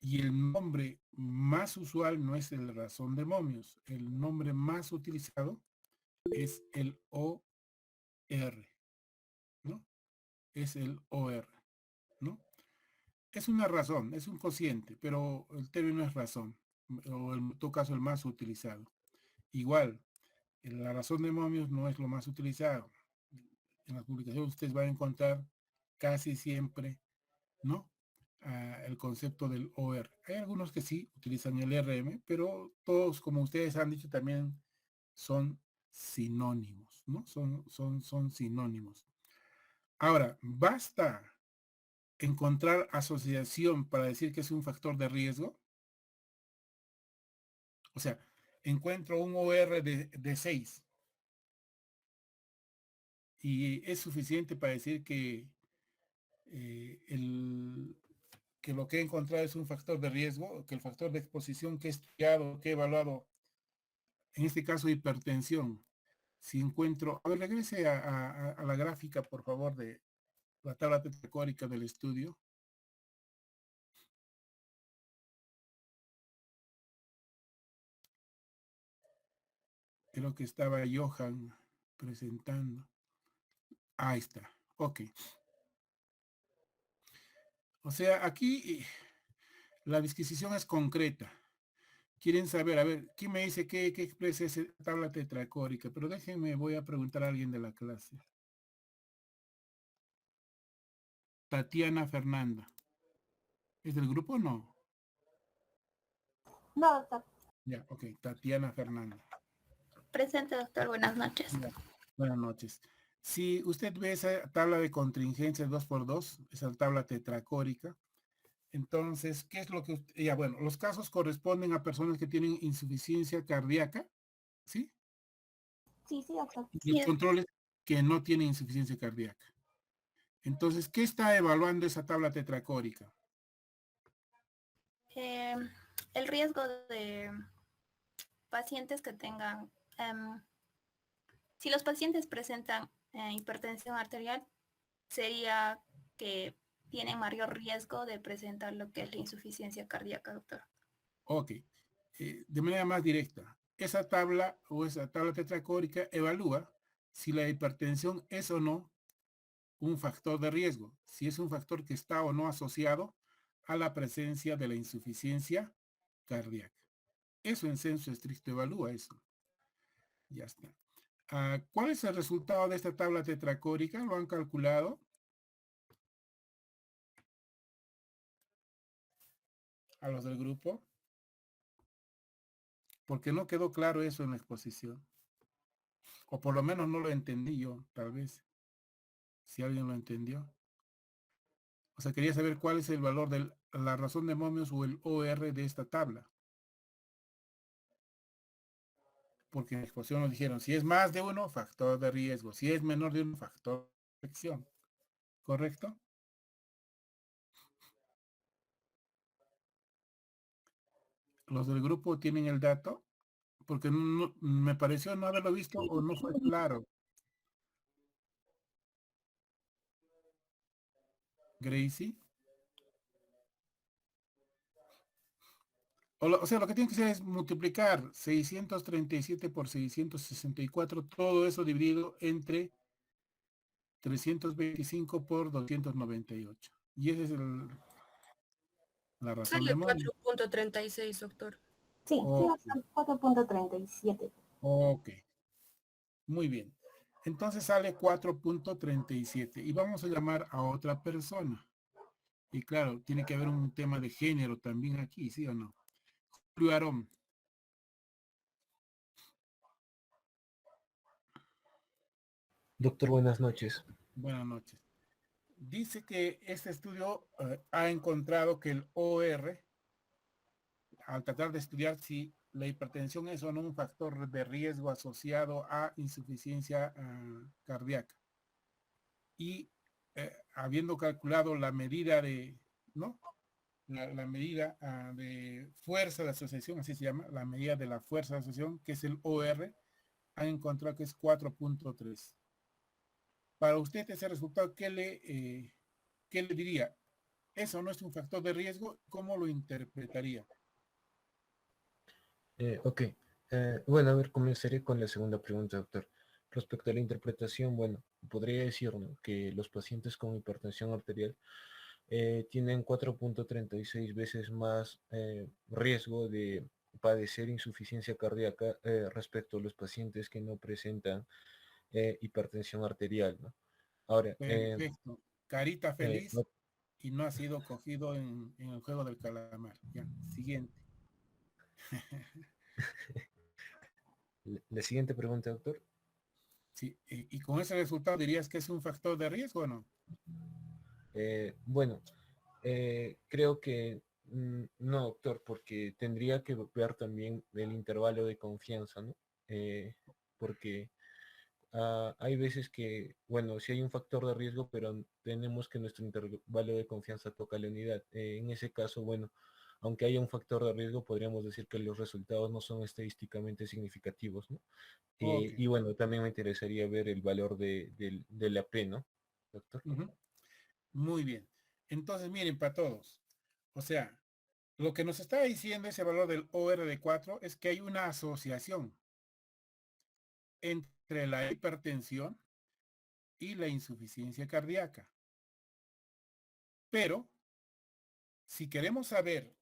Y el nombre más usual no es el razón de momios. El nombre más utilizado es el OR, ¿no? Es el OR, ¿no? Es una razón, es un cociente, pero el término es razón, o en todo caso el más utilizado. Igual, la razón de momios no es lo más utilizado. En las publicaciones ustedes van a encontrar casi siempre, ¿no?, el concepto del OR. Hay algunos que sí utilizan el RM, pero todos, como ustedes han dicho, también son sinónimos, ¿no? Son sinónimos. Ahora, ¿basta encontrar asociación para decir que es un factor de riesgo? O sea, encuentro un OR de 6 y es suficiente para decir que que lo que he encontrado es un factor de riesgo, que el factor de exposición que he estudiado, que he evaluado, en este caso hipertensión, si encuentro, a ver, regrese a la gráfica, por favor, de la tabla tetracórica del estudio. Creo que estaba Johan presentando. Ahí está, ok. O sea, aquí la disquisición es concreta. Quieren saber, a ver, ¿quién me dice qué expresa esa tabla tetracórica? Pero déjenme, voy a preguntar a alguien de la clase. Tatiana Fernanda. ¿Es del grupo o no? No, doctor. Ya, ok, Tatiana Fernanda. Presente, doctor, buenas noches. Ya, buenas noches. Si usted ve esa tabla de contingencia 2x2, esa tabla tetracórica, entonces, ¿qué es lo que usted, ya, bueno, los casos corresponden a personas que tienen insuficiencia cardíaca, ¿sí? Sí, doctor. Y los controles que no tienen insuficiencia cardíaca. Entonces, ¿qué está evaluando esa tabla tetracórica? El riesgo de pacientes que tengan, si los pacientes presentan hipertensión arterial, sería que tienen mayor riesgo de presentar lo que es la insuficiencia cardíaca, doctor. Ok, de manera más directa, esa tabla o esa tabla tetracórica evalúa si la hipertensión es o no un factor de riesgo, si es un factor que está o no asociado a la presencia de la insuficiencia cardíaca. Eso en senso estricto evalúa eso. Ya está. ¿Cuál es el resultado de esta tabla tetracórica? ¿Lo han calculado? A los del grupo. Porque no quedó claro eso en la exposición. O por lo menos no lo entendí yo, tal vez. Si alguien lo entendió. O sea, quería saber cuál es el valor de la razón de momios o el OR de esta tabla. Porque en la exposición nos dijeron, si es más de uno, factor de riesgo. Si es menor de uno, factor de protección. ¿Correcto? Los del grupo tienen el dato, porque me pareció no haberlo visto o no fue claro. Gracie. O sea, lo que tiene que hacer es multiplicar 637 por 664, todo eso dividido entre 325 por 298. Y esa es la razón de Sale momio. 4.36, doctor. Sí, Ok. 4.37. Ok. Muy bien. Entonces sale 4.37 y vamos a llamar a otra persona. Y claro, tiene que haber un tema de género también aquí, ¿sí o no? Julio Aarón. Doctor, buenas noches. Buenas noches. Dice que este estudio ha encontrado que el OR, al tratar de estudiar si la hipertensión es o no un factor de riesgo asociado a insuficiencia cardíaca. Y habiendo calculado la medida de, ¿no? La medida de fuerza de asociación, así se llama, la medida de la fuerza de asociación, que es el OR, han encontrado que es 4.3. Para usted ese resultado, ¿qué le diría? ¿Eso no es un factor de riesgo? ¿Cómo lo interpretaría? Ok. Bueno, a ver, comenzaré con la segunda pregunta, doctor. Respecto a la interpretación, bueno, podría decir, ¿no?, que los pacientes con hipertensión arterial tienen 4.36 veces más riesgo de padecer insuficiencia cardíaca respecto a los pacientes que no presentan hipertensión arterial, ¿no? Ahora, Perfecto. Carita feliz no- y no ha sido cogido en el juego del calamar. Ya, siguiente. la siguiente pregunta, doctor. Sí, y con ese resultado dirías que es un factor de riesgo o no. Bueno, creo que no, doctor, porque tendría que ver también el intervalo de confianza, ¿no? Porque hay veces que, bueno, sí hay un factor de riesgo, pero tenemos que nuestro intervalo de confianza toca la unidad. En ese caso, bueno, aunque haya un factor de riesgo, podríamos decir que los resultados no son estadísticamente significativos, ¿no? Ok. Y bueno, también me interesaría ver el valor de la P, ¿no, doctor? Muy bien. Entonces, miren, para todos. O sea, lo que nos está diciendo ese valor del OR de 4 es que hay una asociación entre la hipertensión y la insuficiencia cardíaca. Pero, si queremos saber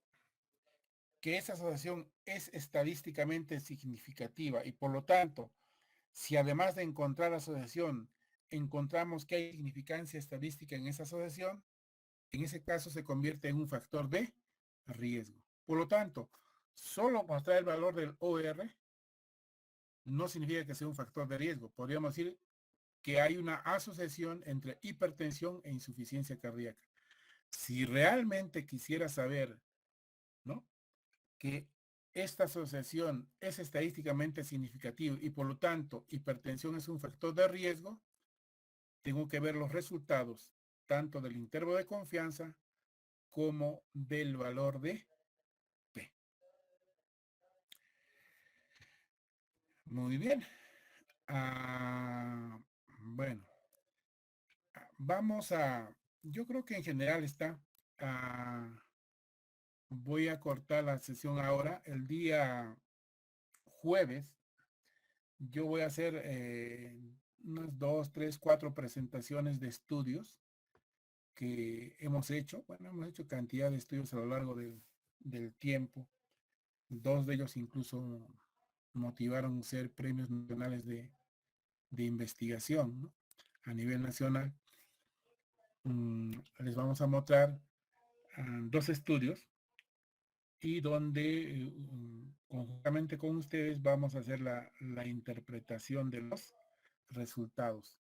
que esa asociación es estadísticamente significativa y por lo tanto, si además de encontrar asociación, encontramos que hay significancia estadística en esa asociación, en ese caso se convierte en un factor de riesgo. Por lo tanto, solo mostrar el valor del OR no significa que sea un factor de riesgo. Podríamos decir que hay una asociación entre hipertensión e insuficiencia cardíaca. Si realmente quisiera saber, ¿no?, que esta asociación es estadísticamente significativa y por lo tanto hipertensión es un factor de riesgo, tengo que ver los resultados tanto del intervalo de confianza como del valor de P. Muy bien. Bueno, yo creo que en general está. Voy a cortar la sesión ahora. El día jueves yo voy a hacer unas 2, 3, 4 presentaciones de estudios que hemos hecho. Bueno, hemos hecho cantidad de estudios a lo largo del tiempo 2 de ellos incluso motivaron ser premios nacionales de investigación, ¿no? A nivel nacional. Les vamos a mostrar 2 estudios y donde conjuntamente con ustedes vamos a hacer la interpretación de los resultados,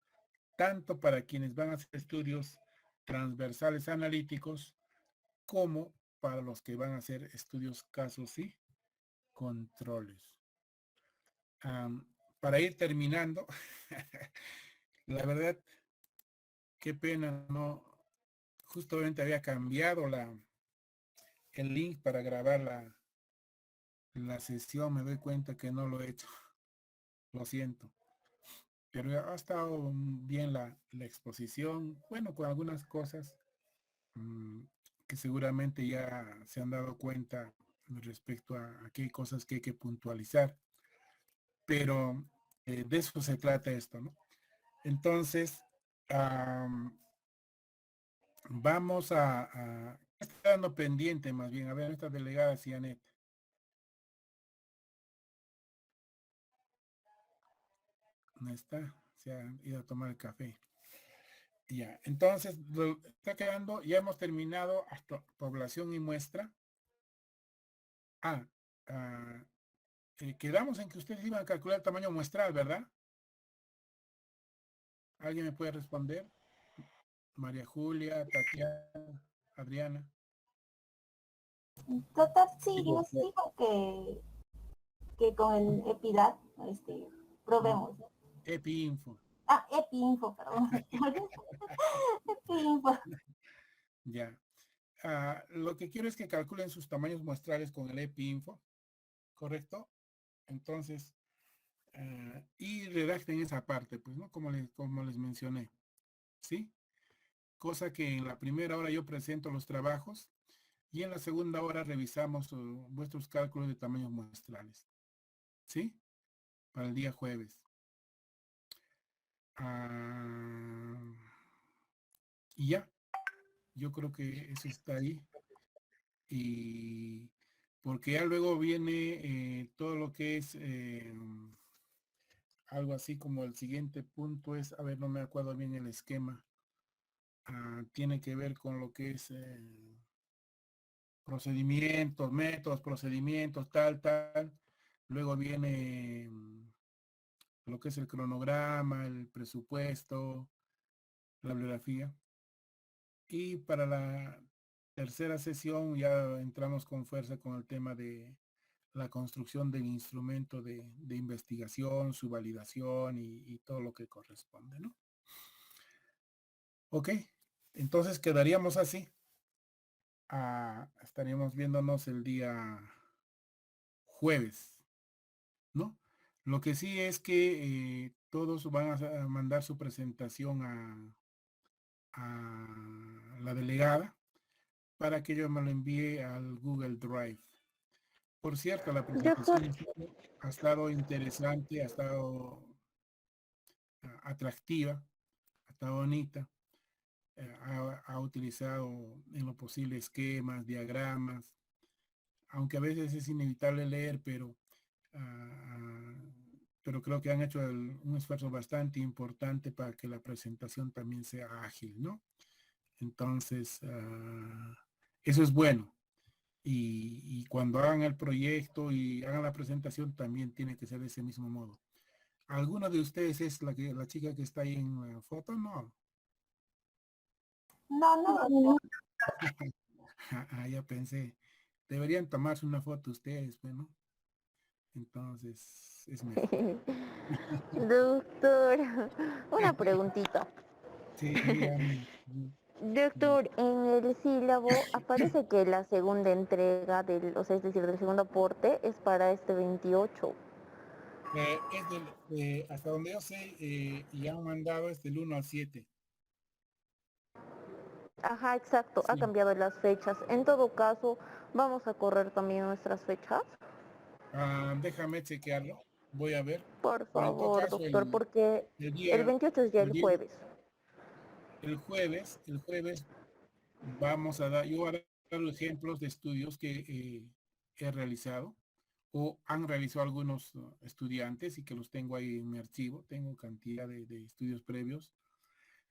tanto para quienes van a hacer estudios transversales analíticos como para los que van a hacer estudios casos y controles. Para ir terminando, la verdad, qué pena, no, justamente había cambiado el link para grabar la sesión, me doy cuenta que no lo he hecho, lo siento. Pero ha estado bien la exposición, bueno, con algunas cosas que seguramente ya se han dado cuenta respecto a qué cosas que hay que puntualizar. Pero de eso se trata esto, ¿no? Entonces, vamos está dando pendiente más bien, a ver, esta delegada Cianet. No está, se ha ido a tomar el café. Ya, entonces, está quedando, ya hemos terminado hasta población y muestra. Quedamos en que ustedes iban a calcular el tamaño muestral, ¿verdad? ¿Alguien me puede responder? María Julia, Tatiana, Adriana. Doctor, sí, nos dijo que con el EPIDAT probemos. ¿No? EpiInfo. EpiInfo, perdón. EpiInfo. Ya. Lo que quiero es que calculen sus tamaños muestrales con el EpiInfo, ¿correcto? Entonces, y redacten esa parte, pues, ¿no? Como les mencioné, ¿sí? Cosa que en la primera hora yo presento los trabajos y en la segunda hora revisamos vuestros cálculos de tamaños muestrales, ¿sí? Para el día jueves. Y ya, yo creo que eso está ahí. Y porque ya luego viene todo lo que es algo así como el siguiente punto es, a ver, no me acuerdo bien el esquema. Tiene que ver con lo que es procedimientos, métodos, procedimientos, tal. Luego viene lo que es el cronograma, el presupuesto, la bibliografía. Y para la tercera sesión ya entramos con fuerza con el tema de la construcción del instrumento de investigación, su validación y todo lo que corresponde, ¿no? Ok, entonces quedaríamos así. Estaríamos viéndonos el día jueves, ¿no? Lo que sí es que todos van a mandar su presentación a la delegada para que yo me lo envíe al Google Drive. Por cierto, la presentación ha estado interesante, ha estado atractiva, ha estado bonita. Ha utilizado en lo posible esquemas, diagramas, aunque a veces es inevitable leer, pero creo que han hecho un esfuerzo bastante importante para que la presentación también sea ágil, ¿no? Entonces, eso es bueno. Y cuando hagan el proyecto y hagan la presentación, también tiene que ser de ese mismo modo. ¿Alguno de ustedes es la chica que está ahí en la foto? No. No. Ya pensé. Deberían tomarse una foto ustedes, bueno. Entonces, es mejor. Doctor, una preguntita. Sí, Doctor, en el sílabo aparece que la segunda entrega es decir, del segundo aporte es para este 28. Hasta donde yo sé, y han mandado es del 1 al 7. Ajá, exacto, sí. Ha cambiado las fechas. En todo caso, ¿vamos a correr también nuestras fechas? Déjame chequearlo. Voy a ver. Por favor, caso, doctor, porque el 28 es ya el jueves. El jueves vamos a dar, yo voy a dar ejemplos de estudios que he realizado o han realizado algunos estudiantes y que los tengo ahí en mi archivo, tengo cantidad de estudios previos,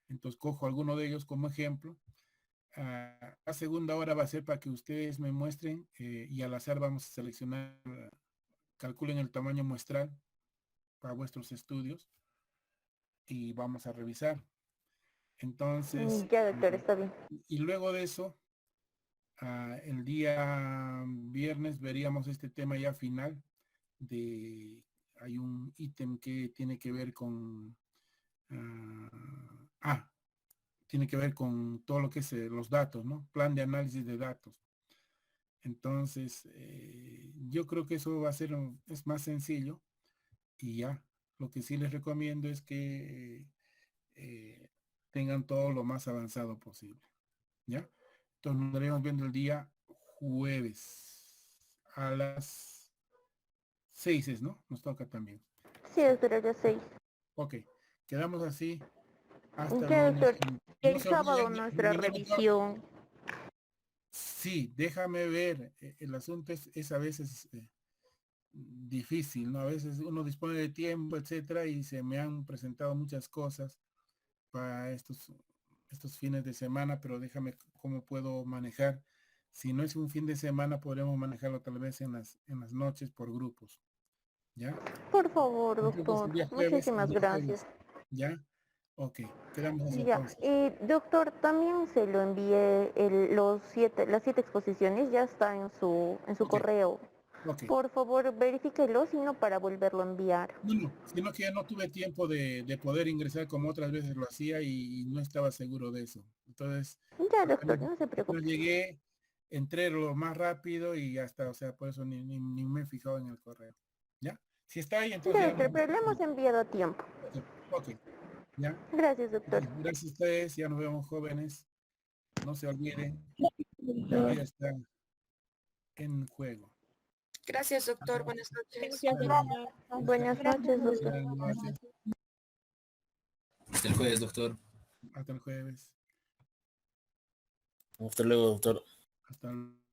entonces cojo alguno de ellos como ejemplo. La segunda hora va a ser para que ustedes me muestren y al azar vamos a seleccionar, calculen el tamaño muestral para vuestros estudios y vamos a revisar. Entonces, Ya, doctor, está bien. y luego de eso, el día viernes veríamos este tema ya final hay un ítem que tiene que ver con tiene que ver con todo lo que es los datos, ¿no? Plan de análisis de datos. Entonces, yo creo que eso va a ser, es más sencillo y ya. Lo que sí les recomiendo es que tengan todo lo más avanzado posible, ¿ya? Entonces nos estaremos viendo el día jueves a las 6, ¿no? Nos toca también. Sí, doctora, ya 6. Ok, quedamos así hasta Ya, el lunes. doctor. No El se sábado olviden, nuestra revisión. Sí, déjame ver. El asunto es a veces difícil, ¿no? A veces uno dispone de tiempo, etcétera, y se me han presentado muchas cosas para estos fines de semana, pero déjame cómo puedo manejar. Si no es un fin de semana, podremos manejarlo tal vez en las noches por grupos. ¿Ya? Por favor, Entonces, doctor. el día jueves, Muchísimas gracias. ¿ya? Ok, quedamos así Ya. entonces. Y doctor, también se lo envié las 7 exposiciones, ya está en su correo. Ok. Por favor, verifíquelo, sino para volverlo a enviar. No, sino que ya no tuve tiempo de poder ingresar como otras veces lo hacía y no estaba seguro de eso. Entonces, Ya, doctor, no se apenas preocupe. llegué, entré lo más rápido y ya está, o sea, por eso ni me he fijado en el correo. ¿Ya? Si está ahí, entonces Ya, ya. doctor, pero lo hemos enviado a tiempo. Ok, ¿ya? Gracias, doctor. Gracias a ustedes, ya nos vemos jóvenes. No se olviden, la vida está en juego. Gracias, doctor. Buenas noches. Buenas noches, doctor. Buenas noches. Hasta el jueves, doctor. Hasta el jueves. Hasta luego, doctor. Hasta luego.